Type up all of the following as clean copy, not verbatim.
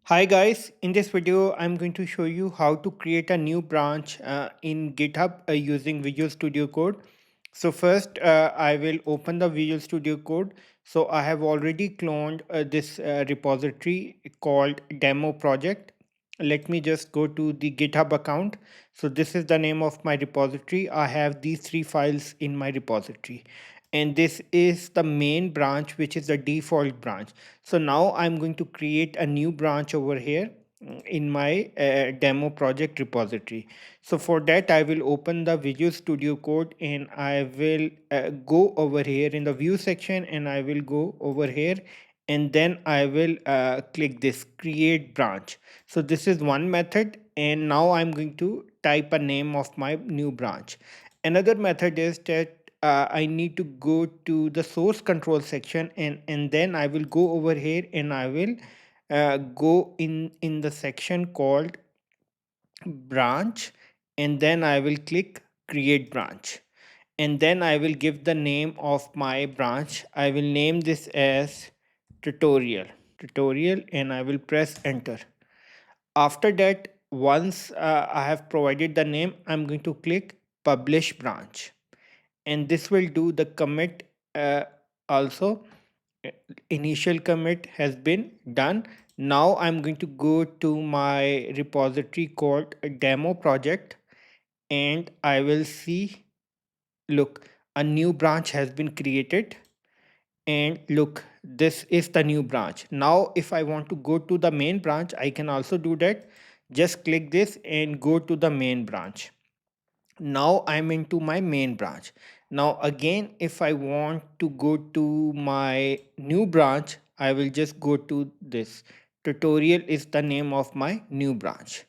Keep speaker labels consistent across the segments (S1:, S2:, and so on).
S1: Hi guys, in this video I'm going to show you how to create a new branch in GitHub using Visual Studio Code. So first I will open the Visual Studio Code. So I have already cloned this repository called demo project. Let me just go to the GitHub account. So this is the name of my repository. I have these three files in my repository, and this is the main branch, which is the default branch. So now I'm going to create a new branch over here in my demo project repository. So for that I will open the Visual Studio Code, and I will go over here in the view section, and I will go over here, and then I will click this create branch. So this is one method, and now I'm going to type a name of my new branch. Another method is that I need to go to the source control section, and then I will go over here, and I will go in the section called branch, and then I will click create branch, and then I will give the name of my branch. I will name this as tutorial, and I will press enter. After that, once I have provided the name, I'm going to click publish branch, and this will do the commit. Also, uh, initial commit has been done. Now I'm going to go to my repository called demo project, and I will see, look, a new branch has been created, and look, this is the new branch. Now if I want to go to the main branch, I can also do that. Just click this and go to the main branch. Now I'm into my main branch. Now again, if I want to go to my new branch, I will just go to this. Tutorial is the name of my new branch.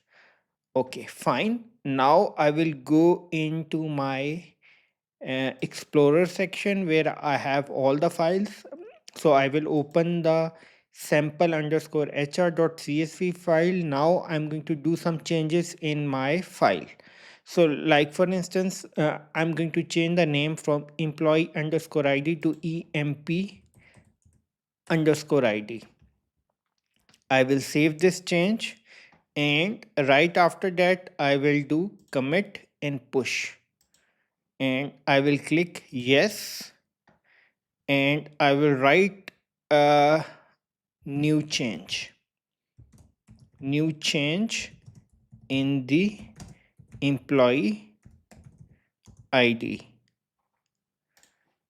S1: Okay, fine. Now I will go into my explorer section where I have all the files. So I will open the sample underscore hr.csv file. Now I'm going to do some changes in my file. So like for instance, I'm going to change the name from employee underscore id to emp underscore id. I will save this change, and right after that I will do commit and push, and I will click yes, and I will write a new change in the employee ID,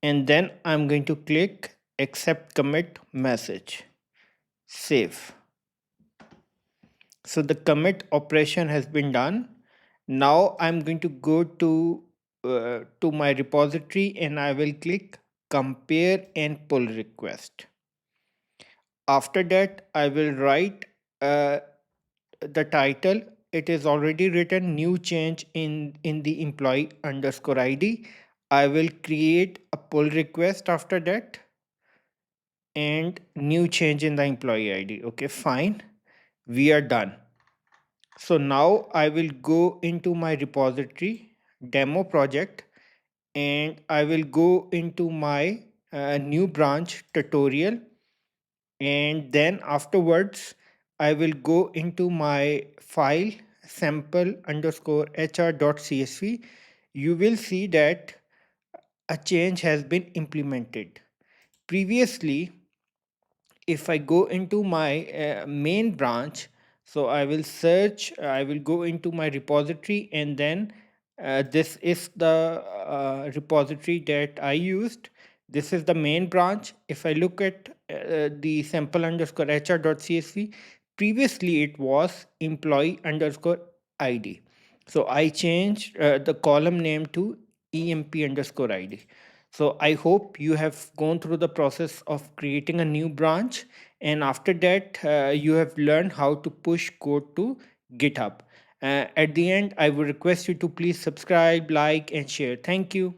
S1: and then I'm going to click accept commit message, save. So the commit operation has been done. Now I'm going to go to my repository, and I will click compare and pull request. After that I will write uh, the title. It is already written new change in the employee underscore id. I will create a pull request after that, and new change in the employee id. Okay, fine, we are done. So now I will go into my repository demo project, and I will go into my new branch tutorial, and then afterwards I will go into my file sample underscore hr.csv. You will see that a change has been implemented. Previously, if I go into my main branch, so I will search, I will go into my repository, and then this is the repository that I used. This is the main branch. If I look at the sample underscore hr.csv, previously it was employee underscore id. So I changed the column name to emp underscore id. So I hope you have gone through the process of creating a new branch, and after that you have learned how to push code to GitHub. At the end, I would request you to please subscribe, like, and share. Thank you.